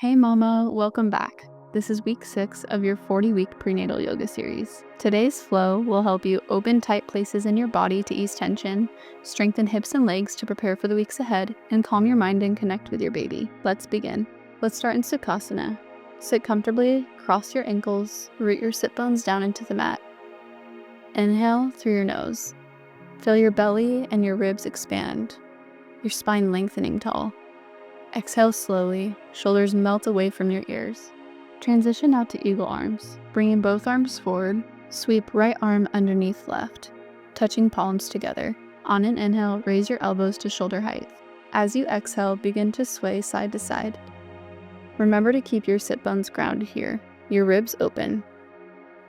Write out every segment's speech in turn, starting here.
Hey Mama, welcome back. This is week 6 of your 40-week prenatal yoga series. Today's flow will help you open tight places in your body to ease tension, strengthen hips and legs to prepare for the weeks ahead, and calm your mind and connect with your baby. Let's begin. Let's start in Sukhasana. Sit comfortably, cross your ankles, root your sit bones down into the mat. Inhale through your nose. Feel your belly and your ribs expand, your spine lengthening tall. Exhale slowly, shoulders melt away from your ears. Transition out to eagle arms. Bringing both arms forward, sweep right arm underneath left, touching palms together. On an inhale, raise your elbows to shoulder height. As you exhale, begin to sway side to side. Remember to keep your sit bones grounded here, your ribs open.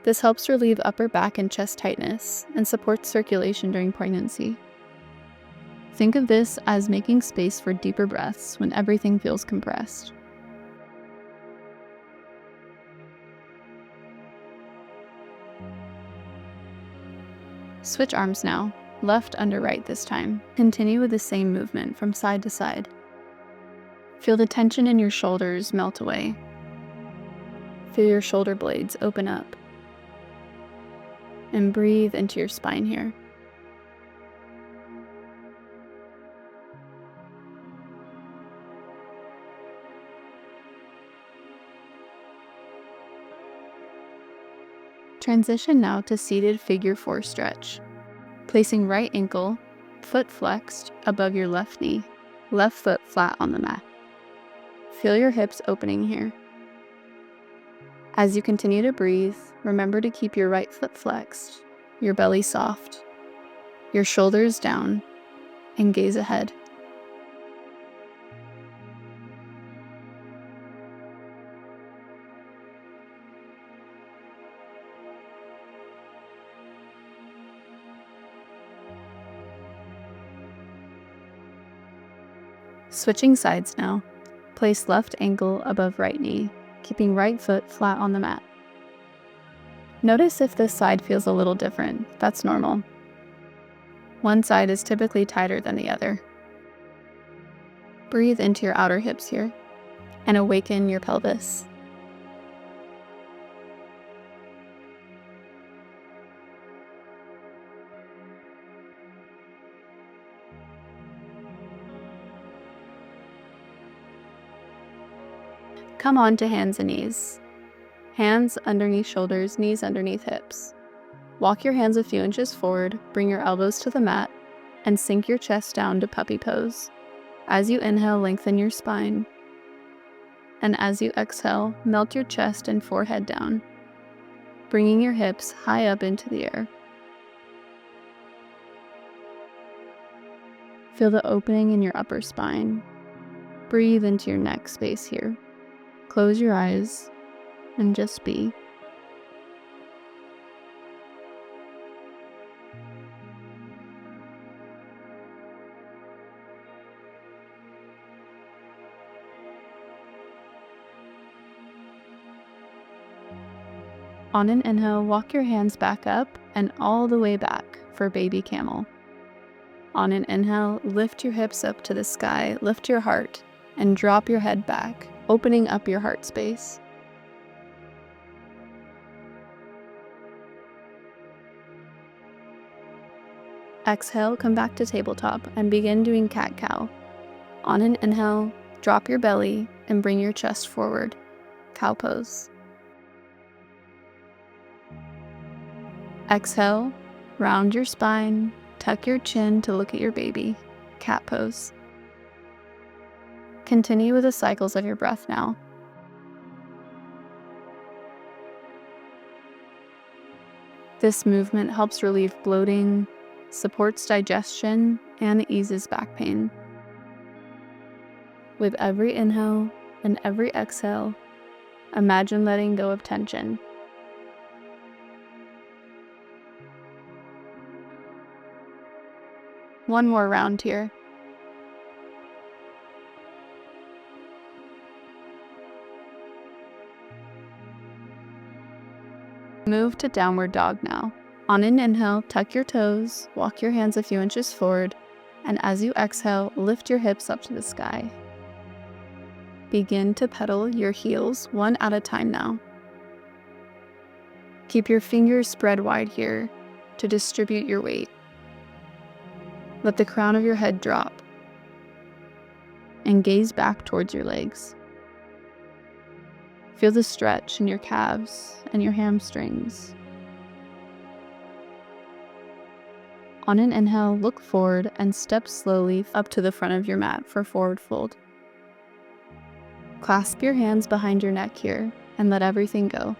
This helps relieve upper back and chest tightness and supports circulation during pregnancy. Think of this as making space for deeper breaths when everything feels compressed. Switch arms now, left under right this time. Continue with the same movement from side to side. Feel the tension in your shoulders melt away. Feel your shoulder blades open up. And breathe into your spine here. Transition now to seated figure 4 stretch. Placing right ankle, foot flexed above your left knee, left foot flat on the mat. Feel your hips opening here. As you continue to breathe, remember to keep your right foot flexed, your belly soft, your shoulders down, and gaze ahead. Switching sides now. Place left ankle above right knee, keeping right foot flat on the mat. Notice if this side feels a little different. That's normal. One side is typically tighter than the other. Breathe into your outer hips here and awaken your pelvis. Come on to hands and knees. Hands underneath shoulders, knees underneath hips. Walk your hands a few inches forward, bring your elbows to the mat, and sink your chest down to puppy pose. As you inhale, lengthen your spine. And as you exhale, melt your chest and forehead down, bringing your hips high up into the air. Feel the opening in your upper spine. Breathe into your neck space here. Close your eyes and just be. On an inhale, walk your hands back up and all the way back for baby camel. On an inhale, lift your hips up to the sky, lift your heart, and drop your head back, opening up your heart space. Exhale, come back to tabletop and begin doing cat-cow. On an inhale, drop your belly and bring your chest forward, cow pose. Exhale, round your spine, tuck your chin to look at your baby, cat pose. Continue with the cycles of your breath now. This movement helps relieve bloating, supports digestion, and eases back pain. With every inhale and every exhale, imagine letting go of tension. One more round here. Move to downward dog now. On an inhale, tuck your toes, walk your hands a few inches forward, and as you exhale, lift your hips up to the sky. Begin to pedal your heels one at a time now. Keep your fingers spread wide here to distribute your weight. Let the crown of your head drop and gaze back towards your legs. Feel the stretch in your calves and your hamstrings. On an inhale, look forward and step slowly up to the front of your mat for forward fold. Clasp your hands behind your neck here and let everything go.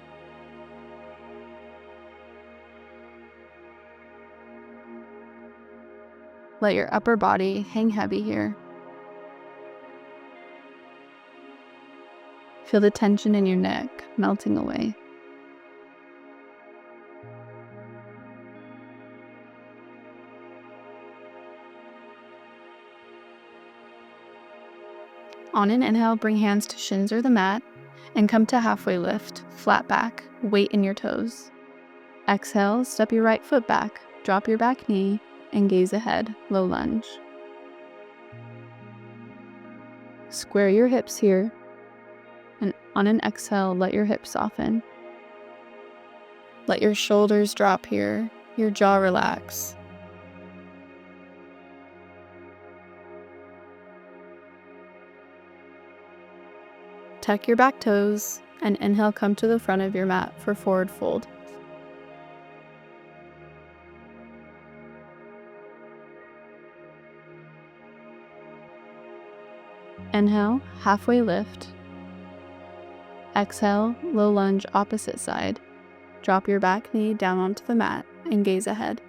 Let your upper body hang heavy here. Feel the tension in your neck melting away. On an inhale, bring hands to shins or the mat and come to halfway lift, flat back, weight in your toes. Exhale, step your right foot back, drop your back knee, and gaze ahead, low lunge. Square your hips here, and on an exhale, let your hips soften. Let your shoulders drop here, your jaw relax. Tuck your back toes and inhale, come to the front of your mat for forward fold. Inhale, halfway lift. Exhale, low lunge opposite side. Drop your back knee down onto the mat and gaze ahead.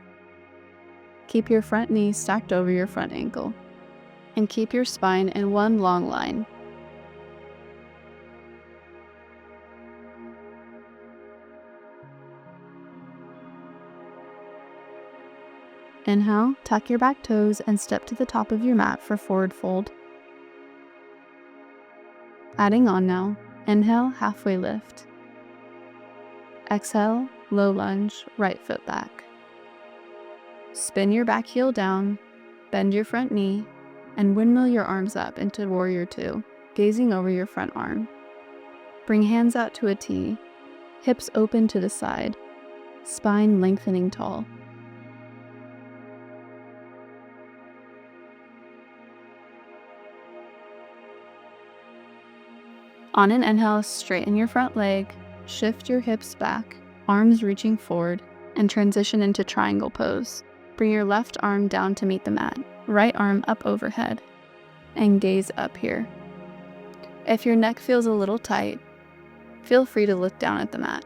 Keep your front knee stacked over your front ankle and keep your spine in one long line. Inhale, tuck your back toes and step to the top of your mat for forward fold. Adding on now, inhale, halfway lift. Exhale, low lunge, right foot back. Spin your back heel down, bend your front knee, and windmill your arms up into warrior two, gazing over your front arm. Bring hands out to a T, hips open to the side, spine lengthening tall. On an inhale, straighten your front leg, shift your hips back, arms reaching forward, and transition into triangle pose. Bring your left arm down to meet the mat, right arm up overhead, and gaze up here. If your neck feels a little tight, feel free to look down at the mat.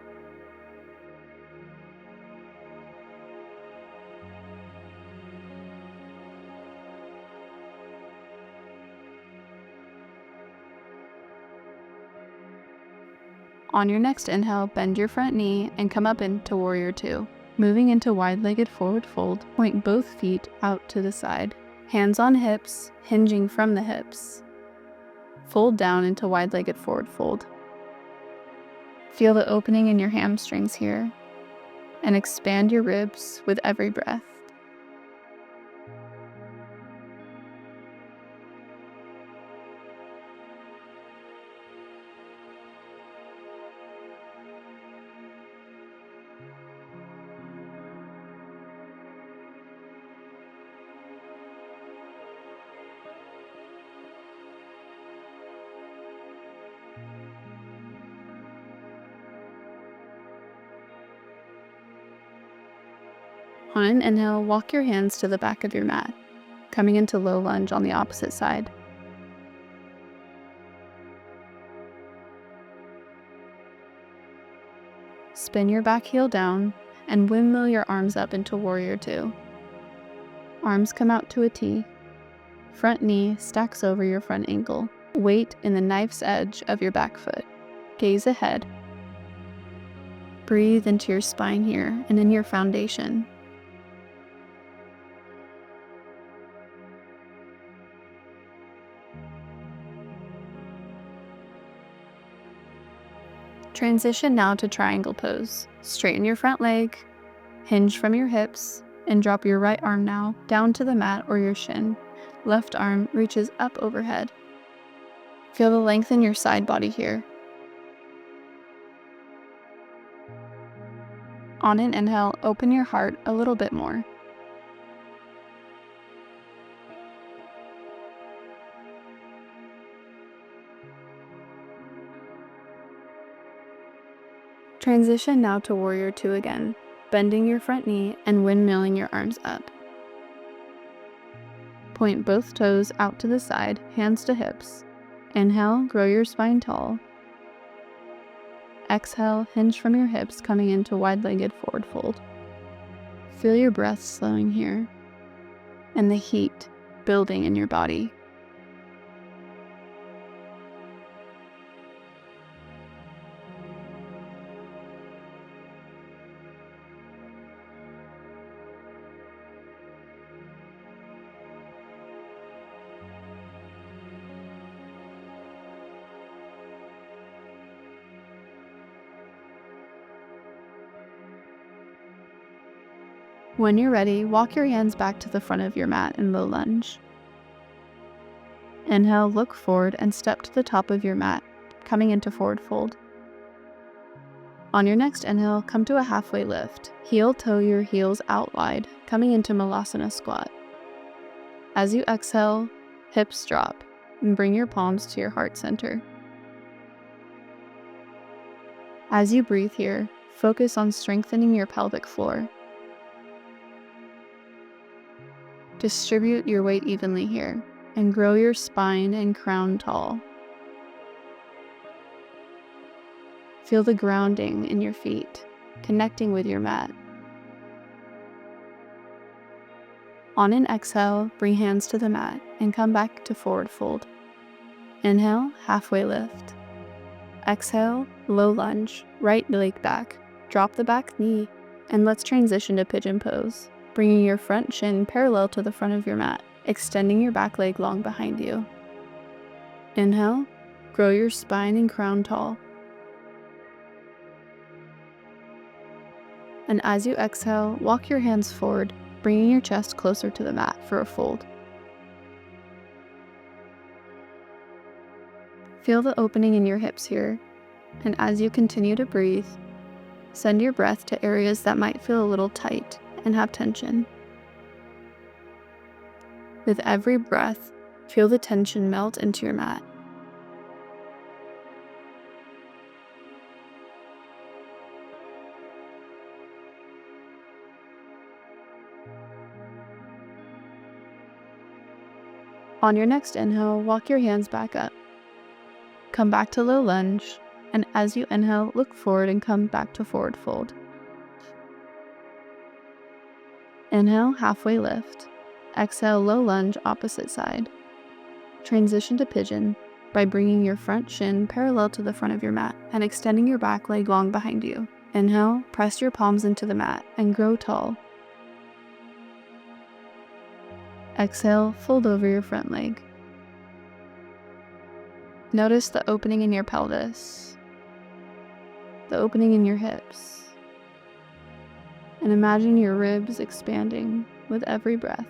On your next inhale, bend your front knee and come up into warrior two. Moving into wide-legged forward fold, point both feet out to the side. Hands on hips, hinging from the hips. Fold down into wide-legged forward fold. Feel the opening in your hamstrings here, and expand your ribs with every breath. On an inhale, walk your hands to the back of your mat, coming into low lunge on the opposite side. Spin your back heel down and windmill your arms up into warrior two. Arms come out to a T. Front knee stacks over your front ankle. Weight in the knife's edge of your back foot. Gaze ahead. Breathe into your spine here and in your foundation. Transition now to triangle pose. Straighten your front leg, hinge from your hips, and drop your right arm now down to the mat or your shin. Left arm reaches up overhead. Feel the length in your side body here. On an inhale, open your heart a little bit more. Transition now to Warrior 2 again, bending your front knee and windmilling your arms up. Point both toes out to the side, hands to hips. Inhale, grow your spine tall. Exhale, hinge from your hips, coming into wide-legged forward fold. Feel your breath slowing here, and the heat building in your body. When you're ready, walk your hands back to the front of your mat in low lunge. Inhale, look forward and step to the top of your mat, coming into forward fold. On your next inhale, come to a halfway lift. Heel toe your heels out wide, coming into Malasana squat. As you exhale, hips drop and bring your palms to your heart center. As you breathe here, focus on strengthening your pelvic floor. Distribute your weight evenly here and grow your spine and crown tall. Feel the grounding in your feet, connecting with your mat. On an exhale, bring hands to the mat and come back to forward fold. Inhale, halfway lift. Exhale, low lunge, right leg back. Drop the back knee, and let's transition to pigeon pose, bringing your front shin parallel to the front of your mat, extending your back leg long behind you. Inhale, grow your spine and crown tall. And as you exhale, walk your hands forward, bringing your chest closer to the mat for a fold. Feel the opening in your hips here, and as you continue to breathe, send your breath to areas that might feel a little tight and have tension. With every breath, feel the tension melt into your mat. On your next inhale, walk your hands back up. Come back to low lunge, and as you inhale, look forward and come back to forward fold. Inhale, halfway lift. Exhale, low lunge, opposite side. Transition to pigeon by bringing your front shin parallel to the front of your mat and extending your back leg long behind you. Inhale, press your palms into the mat and grow tall. Exhale, fold over your front leg. Notice the opening in your pelvis, the opening in your hips, and imagine your ribs expanding with every breath.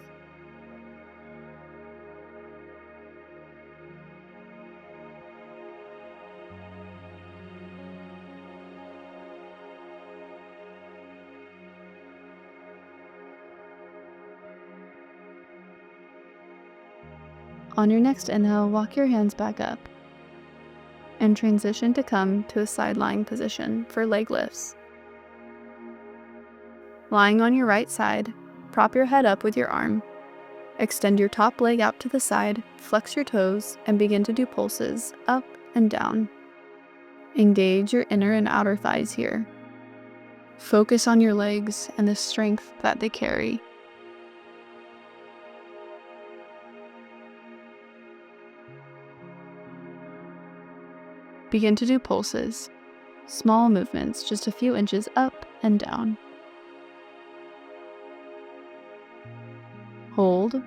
On your next inhale, walk your hands back up and transition to come to a side lying position for leg lifts. Lying on your right side, prop your head up with your arm. Extend your top leg out to the side, flex your toes, and begin to do pulses up and down. Engage your inner and outer thighs here. Focus on your legs and the strength that they carry. Begin to do pulses, small movements, just a few inches up and down. Hold.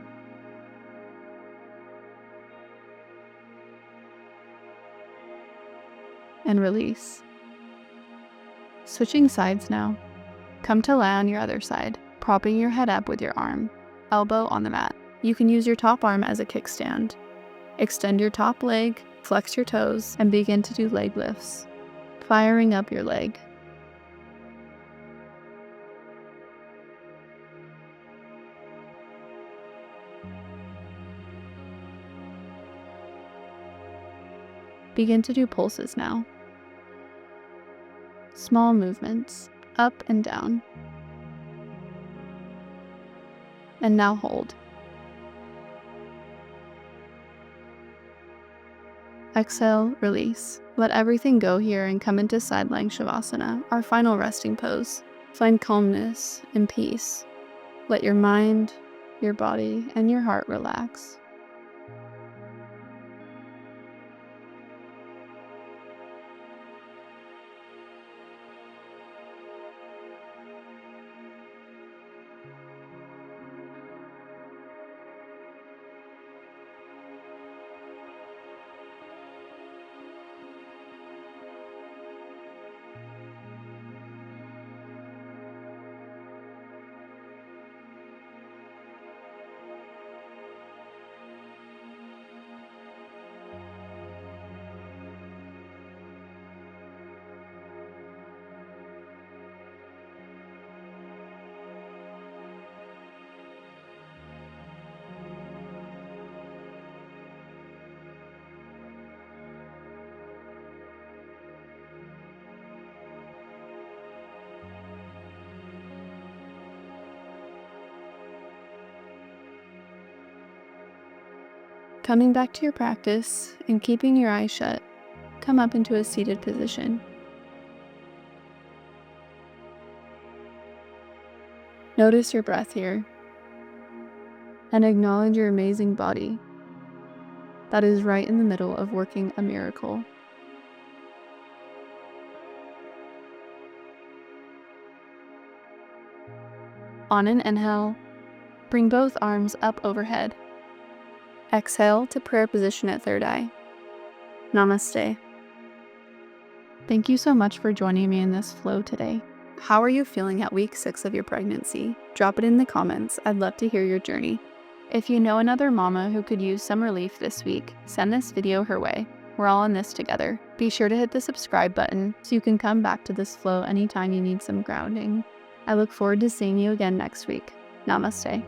And release. Switching sides now. Come to lie on your other side, propping your head up with your arm, elbow on the mat. You can use your top arm as a kickstand. Extend your top leg Flex your toes and begin to do leg lifts, firing up your leg. Begin to do pulses now. Small movements, up and down. And now hold. Exhale, release. Let everything go here and come into side lying Shavasana, our final resting pose. Find calmness and peace. Let your mind, your body, and your heart relax. Coming back to your practice and keeping your eyes shut, come up into a seated position. Notice your breath here and acknowledge your amazing body that is right in the middle of working a miracle. On an inhale, bring both arms up overhead. Exhale to prayer position at third eye. Namaste. Thank you so much for joining me in this flow today. How are you feeling at week 6 of your pregnancy? Drop it in the comments. I'd love to hear your journey. If you know another mama who could use some relief this week, send this video her way. We're all in this together. Be sure to hit the subscribe button so you can come back to this flow anytime you need some grounding. I look forward to seeing you again next week. Namaste.